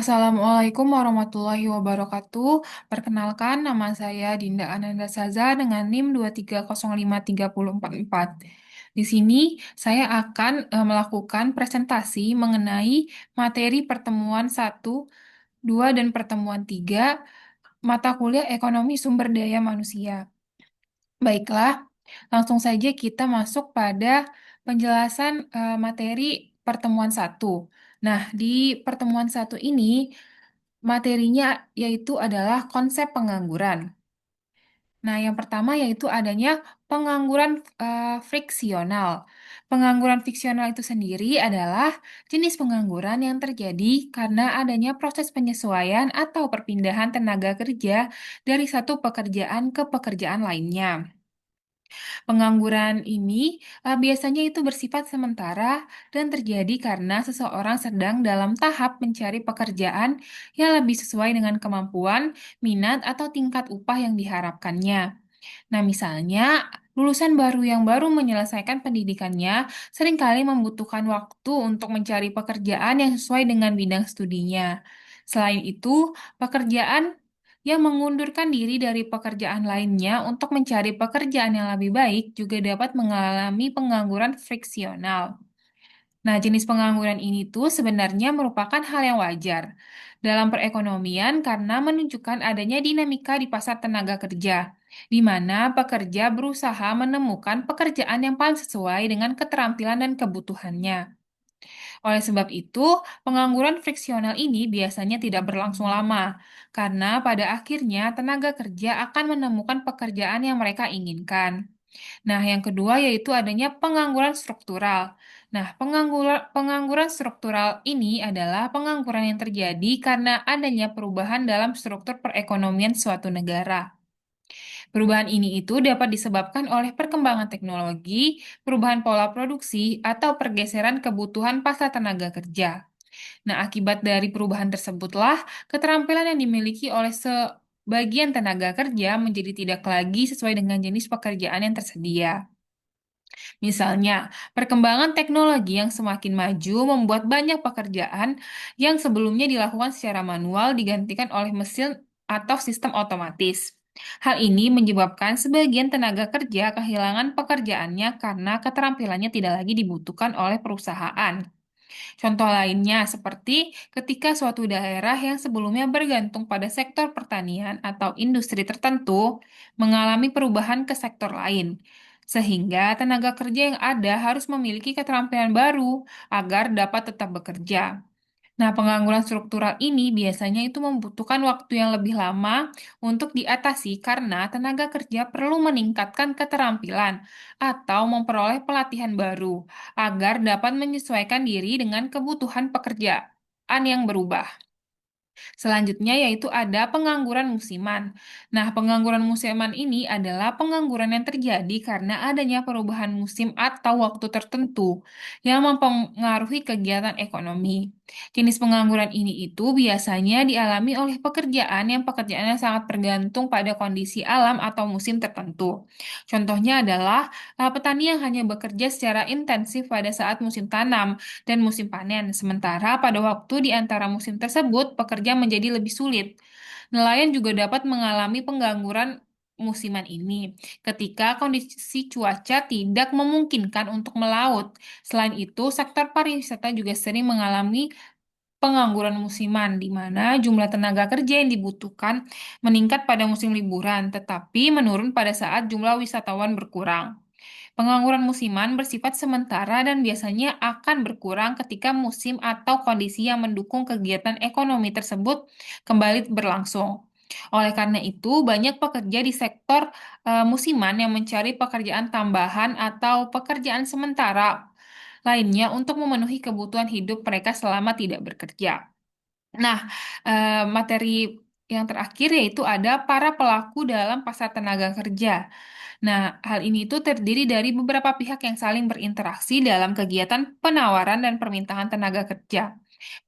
Assalamualaikum warahmatullahi wabarakatuh. Perkenalkan, nama saya Dinda Ananda Saza dengan NIM 2305344. Di sini saya akan melakukan presentasi mengenai materi pertemuan 1, 2, dan pertemuan 3 mata kuliah Ekonomi Sumber Daya Manusia. Baiklah, langsung saja kita masuk pada penjelasan materi pertemuan 1. Nah, di pertemuan 1 ini materinya yaitu adalah konsep pengangguran. Nah, yang pertama yaitu adanya pengangguran friksional. Pengangguran friksional itu sendiri adalah jenis pengangguran yang terjadi karena adanya proses penyesuaian atau perpindahan tenaga kerja dari satu pekerjaan ke pekerjaan lainnya. Pengangguran ini biasanya itu bersifat sementara dan terjadi karena seseorang sedang dalam tahap mencari pekerjaan yang lebih sesuai dengan kemampuan, minat, atau tingkat upah yang diharapkannya. Nah, misalnya, lulusan baru yang baru menyelesaikan pendidikannya seringkali membutuhkan waktu untuk mencari pekerjaan yang sesuai dengan bidang studinya. Selain itu, pekerjaan yang mengundurkan diri dari pekerjaan lainnya untuk mencari pekerjaan yang lebih baik juga dapat mengalami pengangguran friksional. Nah, jenis pengangguran ini tuh sebenarnya merupakan hal yang wajar dalam perekonomian karena menunjukkan adanya dinamika di pasar tenaga kerja, di mana pekerja berusaha menemukan pekerjaan yang paling sesuai dengan keterampilan dan kebutuhannya. Oleh sebab itu, pengangguran friksional ini biasanya tidak berlangsung lama, karena pada akhirnya tenaga kerja akan menemukan pekerjaan yang mereka inginkan. Nah, yang kedua yaitu adanya pengangguran struktural. Nah, pengangguran struktural ini adalah pengangguran yang terjadi karena adanya perubahan dalam struktur perekonomian suatu negara. Perubahan ini itu dapat disebabkan oleh perkembangan teknologi, perubahan pola produksi, atau pergeseran kebutuhan pasar tenaga kerja. Nah, akibat dari perubahan tersebutlah, keterampilan yang dimiliki oleh sebagian tenaga kerja menjadi tidak lagi sesuai dengan jenis pekerjaan yang tersedia. Misalnya, perkembangan teknologi yang semakin maju membuat banyak pekerjaan yang sebelumnya dilakukan secara manual digantikan oleh mesin atau sistem otomatis. Hal ini menyebabkan sebagian tenaga kerja kehilangan pekerjaannya karena keterampilannya tidak lagi dibutuhkan oleh perusahaan. Contoh lainnya seperti ketika suatu daerah yang sebelumnya bergantung pada sektor pertanian atau industri tertentu mengalami perubahan ke sektor lain, sehingga tenaga kerja yang ada harus memiliki keterampilan baru agar dapat tetap bekerja. Nah, pengangguran struktural ini biasanya itu membutuhkan waktu yang lebih lama untuk diatasi karena tenaga kerja perlu meningkatkan keterampilan atau memperoleh pelatihan baru agar dapat menyesuaikan diri dengan kebutuhan pekerjaan yang berubah. Selanjutnya yaitu ada pengangguran musiman. Nah, pengangguran musiman ini adalah pengangguran yang terjadi karena adanya perubahan musim atau waktu tertentu yang mempengaruhi kegiatan ekonomi. Jenis pengangguran ini itu biasanya dialami oleh pekerjaannya sangat bergantung pada kondisi alam atau musim tertentu. Contohnya adalah petani yang hanya bekerja secara intensif pada saat musim tanam dan musim panen. Sementara pada waktu di antara musim tersebut, pekerja menjadi lebih sulit. Nelayan juga dapat mengalami pengangguran musiman ini ketika kondisi cuaca tidak memungkinkan untuk melaut. Selain itu, sektor pariwisata juga sering mengalami pengangguran musiman, di mana jumlah tenaga kerja yang dibutuhkan meningkat pada musim liburan, tetapi menurun pada saat jumlah wisatawan berkurang. Pengangguran musiman bersifat sementara dan biasanya akan berkurang ketika musim atau kondisi yang mendukung kegiatan ekonomi tersebut kembali berlangsung. Oleh karena itu, banyak pekerja di sektor musiman yang mencari pekerjaan tambahan atau pekerjaan sementara lainnya untuk memenuhi kebutuhan hidup mereka selama tidak bekerja. Nah, materi yang terakhir yaitu ada para pelaku dalam pasar tenaga kerja. Nah, hal ini itu terdiri dari beberapa pihak yang saling berinteraksi dalam kegiatan penawaran dan permintaan tenaga kerja.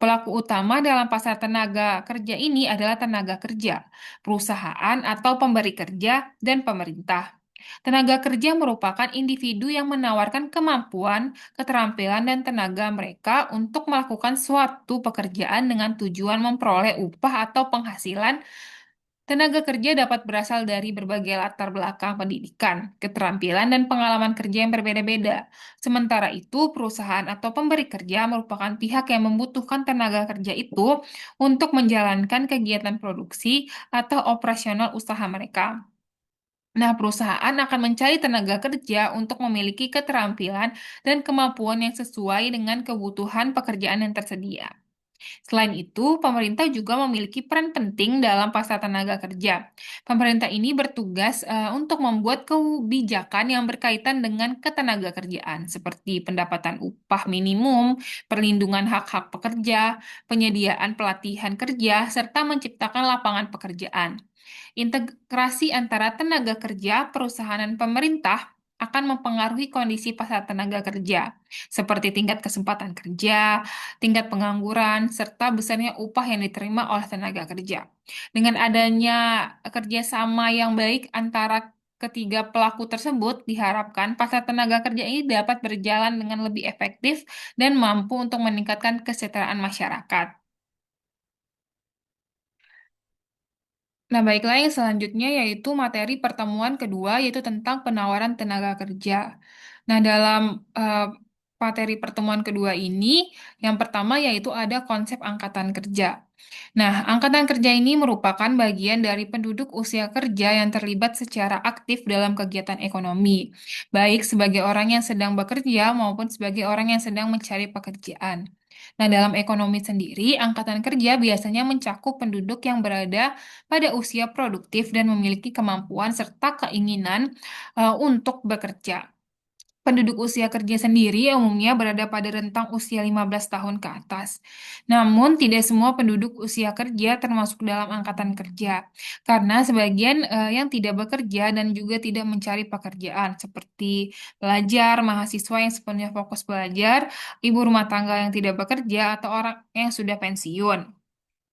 Pelaku utama dalam pasar tenaga kerja ini adalah tenaga kerja, perusahaan atau pemberi kerja, dan pemerintah. Tenaga kerja merupakan individu yang menawarkan kemampuan, keterampilan, dan tenaga mereka untuk melakukan suatu pekerjaan dengan tujuan memperoleh upah atau penghasilan. Tenaga kerja dapat berasal dari berbagai latar belakang pendidikan, keterampilan, dan pengalaman kerja yang berbeda-beda. Sementara itu, perusahaan atau pemberi kerja merupakan pihak yang membutuhkan tenaga kerja itu untuk menjalankan kegiatan produksi atau operasional usaha mereka. Nah, perusahaan akan mencari tenaga kerja untuk memiliki keterampilan dan kemampuan yang sesuai dengan kebutuhan pekerjaan yang tersedia. Selain itu, pemerintah juga memiliki peran penting dalam pasar tenaga kerja. Pemerintah ini bertugas untuk membuat kebijakan yang berkaitan dengan ketenaga kerjaan, seperti pendapatan upah minimum, perlindungan hak-hak pekerja, penyediaan pelatihan kerja, serta menciptakan lapangan pekerjaan. Integrasi antara tenaga kerja, perusahaan, dan pemerintah akan mempengaruhi kondisi pasar tenaga kerja, seperti tingkat kesempatan kerja, tingkat pengangguran, serta besarnya upah yang diterima oleh tenaga kerja. Dengan adanya kerjasama yang baik antara ketiga pelaku tersebut, diharapkan pasar tenaga kerja ini dapat berjalan dengan lebih efektif dan mampu untuk meningkatkan kesejahteraan masyarakat. Nah, baiklah yang selanjutnya yaitu materi pertemuan kedua yaitu tentang penawaran tenaga kerja. Nah, dalam eh, materi pertemuan kedua ini, yang pertama yaitu ada konsep angkatan kerja. Nah, angkatan kerja ini merupakan bagian dari penduduk usia kerja yang terlibat secara aktif dalam kegiatan ekonomi, baik sebagai orang yang sedang bekerja maupun sebagai orang yang sedang mencari pekerjaan. Nah, dalam ekonomi sendiri, angkatan kerja biasanya mencakup penduduk yang berada pada usia produktif dan memiliki kemampuan serta keinginan untuk bekerja. Penduduk usia kerja sendiri umumnya berada pada rentang usia 15 tahun ke atas. Namun, tidak semua penduduk usia kerja termasuk dalam angkatan kerja, karena sebagian yang tidak bekerja dan juga tidak mencari pekerjaan, seperti pelajar, mahasiswa yang sepenuhnya fokus belajar, ibu rumah tangga yang tidak bekerja, atau orang yang sudah pensiun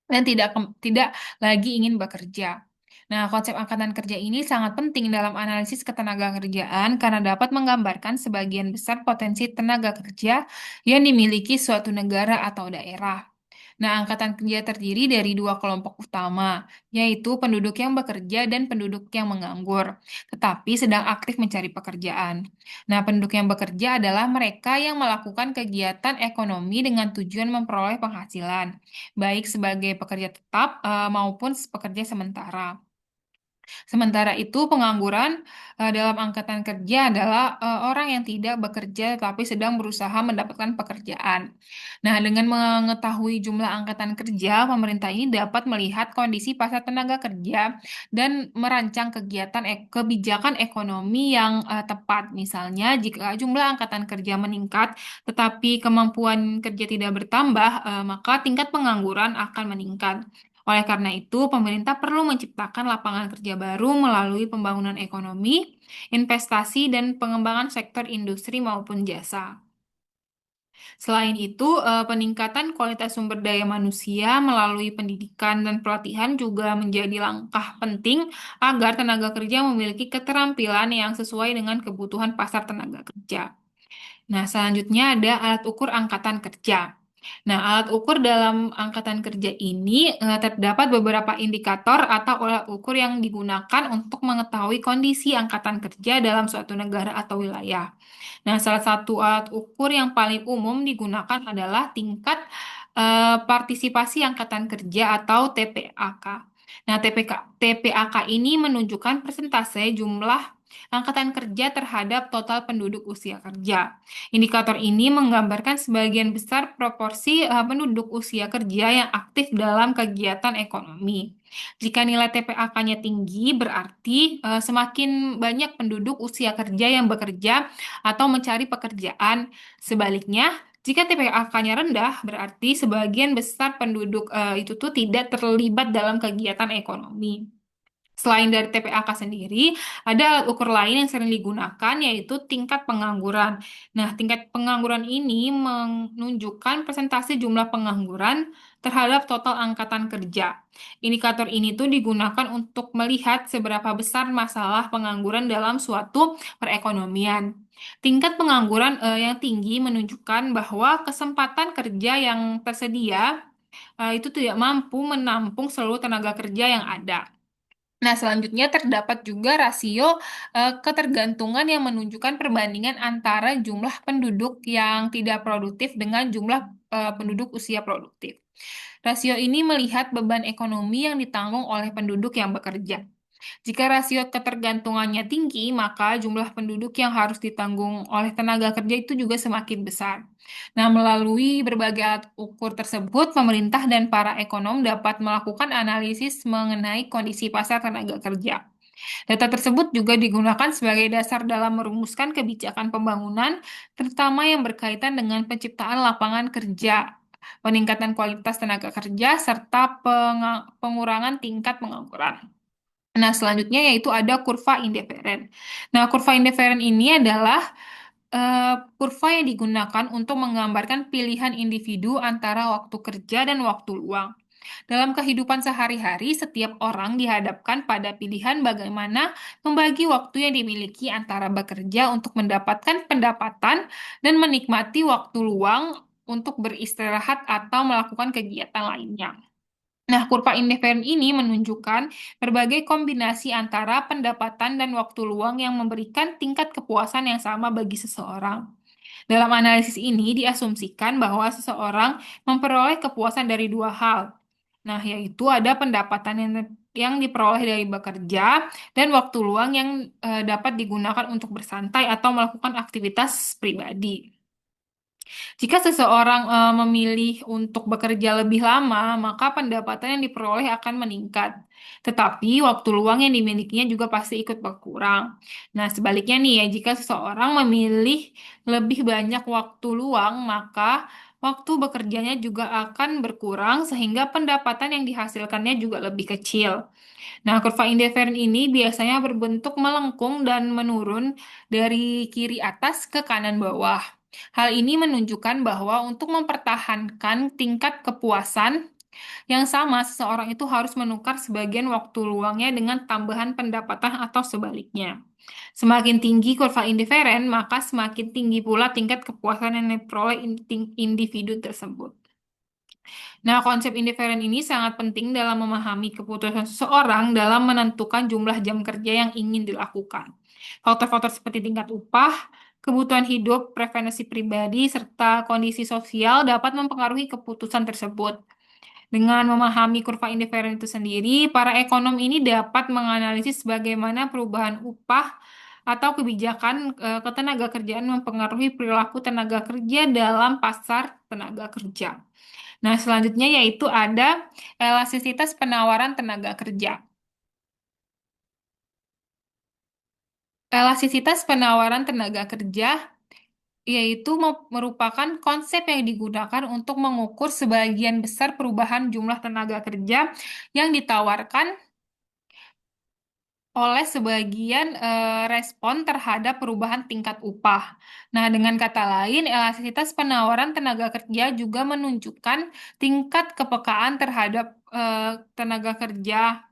dan tidak lagi ingin bekerja. Nah, konsep angkatan kerja ini sangat penting dalam analisis ketenaga kerjaan karena dapat menggambarkan sebagian besar potensi tenaga kerja yang dimiliki suatu negara atau daerah. Nah, angkatan kerja terdiri dari dua kelompok utama, yaitu penduduk yang bekerja dan penduduk yang menganggur, tetapi sedang aktif mencari pekerjaan. Nah, penduduk yang bekerja adalah mereka yang melakukan kegiatan ekonomi dengan tujuan memperoleh penghasilan, baik sebagai pekerja tetap maupun pekerja sementara. Sementara itu, pengangguran dalam angkatan kerja adalah orang yang tidak bekerja tapi sedang berusaha mendapatkan pekerjaan. Nah, dengan mengetahui jumlah angkatan kerja, pemerintah ini dapat melihat kondisi pasar tenaga kerja dan merancang kebijakan ekonomi yang tepat. Misalnya, jika jumlah angkatan kerja meningkat tetapi kemampuan kerja tidak bertambah, maka tingkat pengangguran akan meningkat. Oleh karena itu, pemerintah perlu menciptakan lapangan kerja baru melalui pembangunan ekonomi, investasi, dan pengembangan sektor industri maupun jasa. Selain itu, peningkatan kualitas sumber daya manusia melalui pendidikan dan pelatihan juga menjadi langkah penting agar tenaga kerja memiliki keterampilan yang sesuai dengan kebutuhan pasar tenaga kerja. Nah, selanjutnya ada alat ukur angkatan kerja. Nah, alat ukur dalam angkatan kerja ini terdapat beberapa indikator atau alat ukur yang digunakan untuk mengetahui kondisi angkatan kerja dalam suatu negara atau wilayah. Nah, salah satu alat ukur yang paling umum digunakan adalah tingkat partisipasi angkatan kerja atau TPAK. Nah, TPAK ini menunjukkan persentase jumlah angkatan kerja terhadap total penduduk usia kerja. Indikator ini menggambarkan sebagian besar proporsi penduduk usia kerja yang aktif dalam kegiatan ekonomi. Jika nilai TPAK-nya tinggi, berarti semakin banyak penduduk usia kerja yang bekerja atau mencari pekerjaan. Sebaliknya, jika TPAK-nya rendah, berarti sebagian besar penduduk itu tuh tidak terlibat dalam kegiatan ekonomi. Selain dari TPAK sendiri, ada alat ukur lain yang sering digunakan yaitu tingkat pengangguran. Nah, tingkat pengangguran ini menunjukkan presentasi jumlah pengangguran terhadap total angkatan kerja. Indikator ini tuh digunakan untuk melihat seberapa besar masalah pengangguran dalam suatu perekonomian. Tingkat pengangguran yang tinggi menunjukkan bahwa kesempatan kerja yang tersedia itu tidak mampu menampung seluruh tenaga kerja yang ada. Nah, selanjutnya terdapat juga rasio ketergantungan yang menunjukkan perbandingan antara jumlah penduduk yang tidak produktif dengan jumlah penduduk usia produktif. Rasio ini melihat beban ekonomi yang ditanggung oleh penduduk yang bekerja. Jika rasio ketergantungannya tinggi, maka jumlah penduduk yang harus ditanggung oleh tenaga kerja itu juga semakin besar. Nah, melalui berbagai alat ukur tersebut, pemerintah dan para ekonom dapat melakukan analisis mengenai kondisi pasar tenaga kerja. Data tersebut juga digunakan sebagai dasar dalam merumuskan kebijakan pembangunan, terutama yang berkaitan dengan penciptaan lapangan kerja, peningkatan kualitas tenaga kerja, serta pengurangan tingkat pengangguran. Nah, selanjutnya yaitu ada kurva indiferen. Nah, kurva indiferen ini adalah kurva yang digunakan untuk menggambarkan pilihan individu antara waktu kerja dan waktu luang. Dalam kehidupan sehari-hari, setiap orang dihadapkan pada pilihan bagaimana membagi waktu yang dimiliki antara bekerja untuk mendapatkan pendapatan dan menikmati waktu luang untuk beristirahat atau melakukan kegiatan lainnya. Nah, kurva indiferen ini menunjukkan berbagai kombinasi antara pendapatan dan waktu luang yang memberikan tingkat kepuasan yang sama bagi seseorang. Dalam analisis ini diasumsikan bahwa seseorang memperoleh kepuasan dari dua hal. Nah, yaitu ada pendapatan yang diperoleh dari bekerja dan waktu luang yang dapat digunakan untuk bersantai atau melakukan aktivitas pribadi. Jika seseorang memilih untuk bekerja lebih lama, maka pendapatan yang diperoleh akan meningkat. Tetapi waktu luang yang dimilikinya juga pasti ikut berkurang. Nah, sebaliknya nih ya, jika seseorang memilih lebih banyak waktu luang, maka waktu bekerjanya juga akan berkurang sehingga pendapatan yang dihasilkannya juga lebih kecil. Nah, kurva indiferen ini biasanya berbentuk melengkung dan menurun dari kiri atas ke kanan bawah. Hal ini menunjukkan bahwa untuk mempertahankan tingkat kepuasan yang sama, seseorang itu harus menukar sebagian waktu luangnya dengan tambahan pendapatan atau sebaliknya. Semakin tinggi kurva indiferen, maka semakin tinggi pula tingkat kepuasan yang diperoleh individu tersebut. Nah, konsep indiferen ini sangat penting dalam memahami keputusan seseorang dalam menentukan jumlah jam kerja yang ingin dilakukan. Faktor-faktor seperti tingkat upah, kebutuhan hidup, preferensi pribadi, serta kondisi sosial dapat mempengaruhi keputusan tersebut. Dengan memahami kurva indiferen itu sendiri, para ekonom ini dapat menganalisis bagaimana perubahan upah atau kebijakan ketenaga kerjaan mempengaruhi perilaku tenaga kerja dalam pasar tenaga kerja. Nah, selanjutnya yaitu ada elastisitas penawaran tenaga kerja. Elastisitas penawaran tenaga kerja yaitu merupakan konsep yang digunakan untuk mengukur sebagian besar perubahan jumlah tenaga kerja yang ditawarkan oleh sebagian respon terhadap perubahan tingkat upah. Nah, dengan kata lain, elastisitas penawaran tenaga kerja juga menunjukkan tingkat kepekaan terhadap tenaga kerja.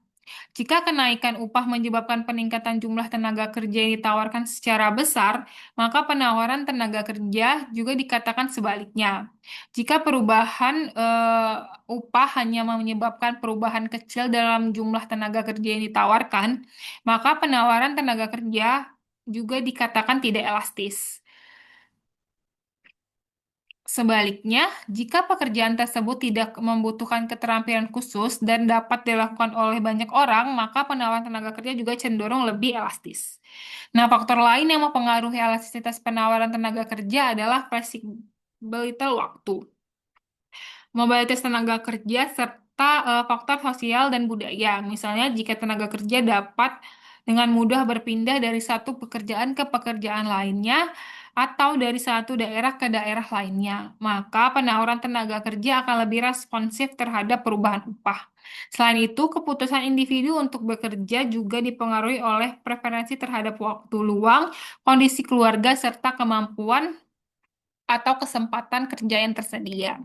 Jika kenaikan upah menyebabkan peningkatan jumlah tenaga kerja yang ditawarkan secara besar, maka penawaran tenaga kerja juga dikatakan sebaliknya. Jika perubahan upah hanya menyebabkan perubahan kecil dalam jumlah tenaga kerja yang ditawarkan, maka penawaran tenaga kerja juga dikatakan tidak elastis. Sebaliknya, jika pekerjaan tersebut tidak membutuhkan keterampilan khusus dan dapat dilakukan oleh banyak orang, maka penawaran tenaga kerja juga cenderung lebih elastis. Nah, faktor lain yang mempengaruhi elastisitas penawaran tenaga kerja adalah fleksibilitas waktu, mobilitas tenaga kerja, serta faktor sosial dan budaya. Misalnya, jika tenaga kerja dapat dengan mudah berpindah dari satu pekerjaan ke pekerjaan lainnya, atau dari satu daerah ke daerah lainnya, maka penawaran tenaga kerja akan lebih responsif terhadap perubahan upah. Selain itu, keputusan individu untuk bekerja juga dipengaruhi oleh preferensi terhadap waktu luang, kondisi keluarga, serta kemampuan atau kesempatan kerja yang tersedia.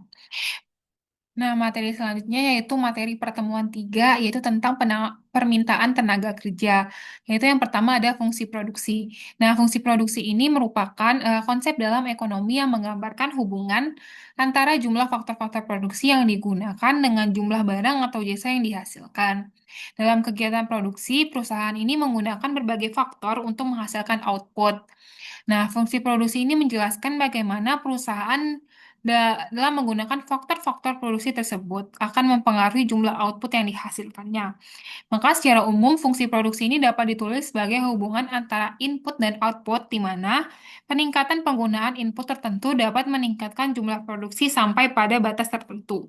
Nah, materi selanjutnya yaitu materi pertemuan tiga, yaitu tentang permintaan tenaga kerja. Yaitu yang pertama ada fungsi produksi. Nah, fungsi produksi ini merupakan konsep dalam ekonomi yang menggambarkan hubungan antara jumlah faktor-faktor produksi yang digunakan dengan jumlah barang atau jasa yang dihasilkan. Dalam kegiatan produksi, perusahaan ini menggunakan berbagai faktor untuk menghasilkan output. Nah, fungsi produksi ini menjelaskan bagaimana perusahaan dalam menggunakan faktor-faktor produksi tersebut akan mempengaruhi jumlah output yang dihasilkannya. Maka secara umum fungsi produksi ini dapat ditulis sebagai hubungan antara input dan output di mana peningkatan penggunaan input tertentu dapat meningkatkan jumlah produksi sampai pada batas tertentu.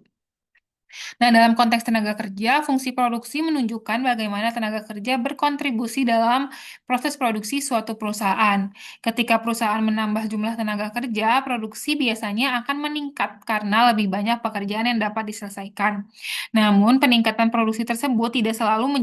Nah, dalam konteks tenaga kerja, fungsi produksi menunjukkan bagaimana tenaga kerja berkontribusi dalam proses produksi suatu perusahaan. Ketika perusahaan menambah jumlah tenaga kerja, produksi biasanya akan meningkat karena lebih banyak pekerjaan yang dapat diselesaikan. Namun, peningkatan produksi tersebut tidak selalu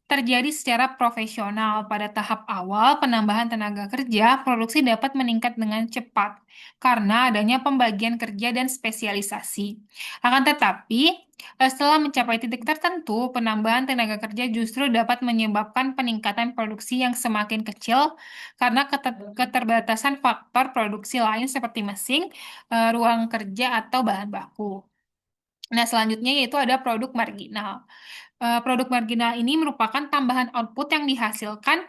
terjadi secara profesional. Pada tahap awal penambahan tenaga kerja, produksi dapat meningkat dengan cepat karena adanya pembagian kerja dan spesialisasi. Akan tetapi, setelah mencapai titik tertentu, penambahan tenaga kerja justru dapat menyebabkan peningkatan produksi yang semakin kecil karena keterbatasan faktor produksi lain seperti mesin, ruang kerja, atau bahan baku. Nah, selanjutnya yaitu ada produk marginal. Produk marginal ini merupakan tambahan output yang dihasilkan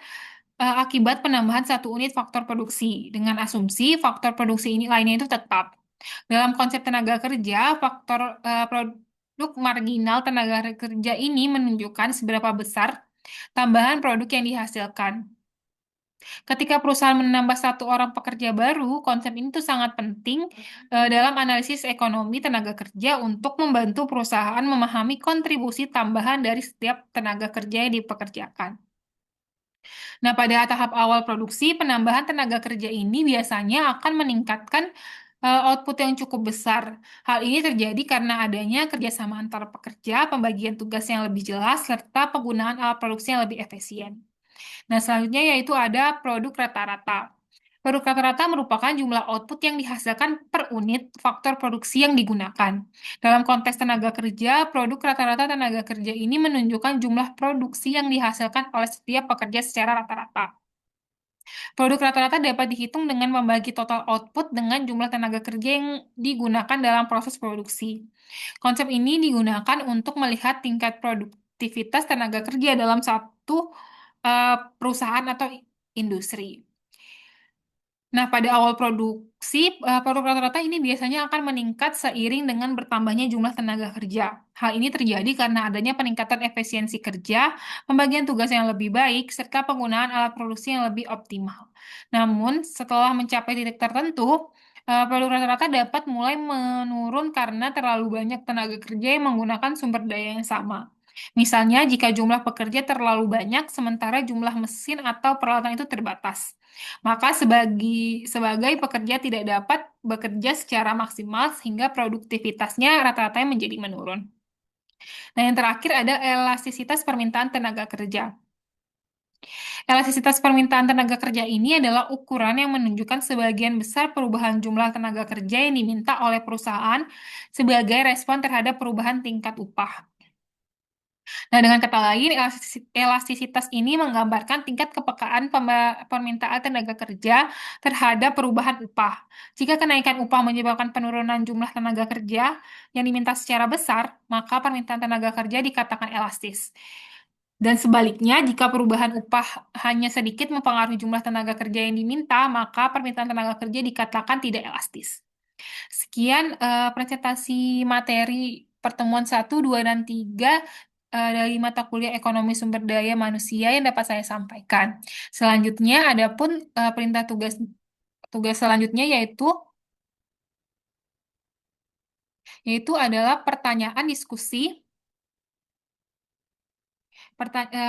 akibat penambahan satu unit faktor produksi, dengan asumsi faktor produksi ini lainnya itu tetap. Dalam konsep tenaga kerja, faktor produk marginal tenaga kerja ini menunjukkan seberapa besar tambahan produk yang dihasilkan. Ketika perusahaan menambah satu orang pekerja baru, konsep ini tuh sangat penting dalam analisis ekonomi tenaga kerja untuk membantu perusahaan memahami kontribusi tambahan dari setiap tenaga kerja yang dipekerjakan. Nah, pada tahap awal produksi, penambahan tenaga kerja ini biasanya akan meningkatkan output yang cukup besar. Hal ini terjadi karena adanya kerjasama antar pekerja, pembagian tugas yang lebih jelas, serta penggunaan alat produksi yang lebih efisien. Nah, selanjutnya yaitu ada produk rata-rata. Produk rata-rata merupakan jumlah output yang dihasilkan per unit faktor produksi yang digunakan. Dalam konteks tenaga kerja, produk rata-rata tenaga kerja ini menunjukkan jumlah produksi yang dihasilkan oleh setiap pekerja secara rata-rata. Produk rata-rata dapat dihitung dengan membagi total output dengan jumlah tenaga kerja yang digunakan dalam proses produksi. Konsep ini digunakan untuk melihat tingkat produktivitas tenaga kerja dalam satu perusahaan atau industri. Nah, pada awal produksi, produk rata-rata ini biasanya akan meningkat seiring dengan bertambahnya jumlah tenaga kerja. Hal ini terjadi karena adanya peningkatan efisiensi kerja, pembagian tugas yang lebih baik, serta penggunaan alat produksi yang lebih optimal. Namun, setelah mencapai titik tertentu, produk rata-rata dapat mulai menurun karena terlalu banyak tenaga kerja yang menggunakan sumber daya yang sama. Misalnya, jika jumlah pekerja terlalu banyak, sementara jumlah mesin atau peralatan itu terbatas. Maka sebagai pekerja tidak dapat bekerja secara maksimal sehingga produktivitasnya rata-rata menjadi menurun. Nah, yang terakhir ada elastisitas permintaan tenaga kerja. Elastisitas permintaan tenaga kerja ini adalah ukuran yang menunjukkan sebagian besar perubahan jumlah tenaga kerja yang diminta oleh perusahaan sebagai respon terhadap perubahan tingkat upah. Nah, dengan kata lain, elastisitas ini menggambarkan tingkat kepekaan permintaan tenaga kerja terhadap perubahan upah. Jika kenaikan upah menyebabkan penurunan jumlah tenaga kerja yang diminta secara besar, maka permintaan tenaga kerja dikatakan elastis. Dan sebaliknya, jika perubahan upah hanya sedikit mempengaruhi jumlah tenaga kerja yang diminta, maka permintaan tenaga kerja dikatakan tidak elastis. Sekian presentasi materi pertemuan 1, 2, dan 3 dari mata kuliah Ekonomi Sumber Daya Manusia yang dapat saya sampaikan. Selanjutnya, ada pun perintah tugas selanjutnya yaitu adalah pertanyaan diskusi,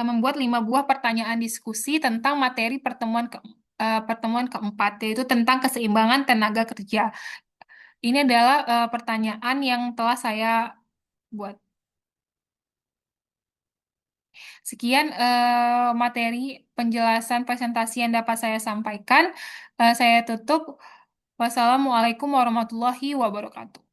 membuat 5 buah pertanyaan diskusi tentang materi pertemuan ke pertemuan keempat, yaitu tentang keseimbangan tenaga kerja. Ini adalah pertanyaan yang telah saya buat. Sekian materi penjelasan presentasi yang dapat saya sampaikan. Saya tutup. Wassalamualaikum warahmatullahi wabarakatuh.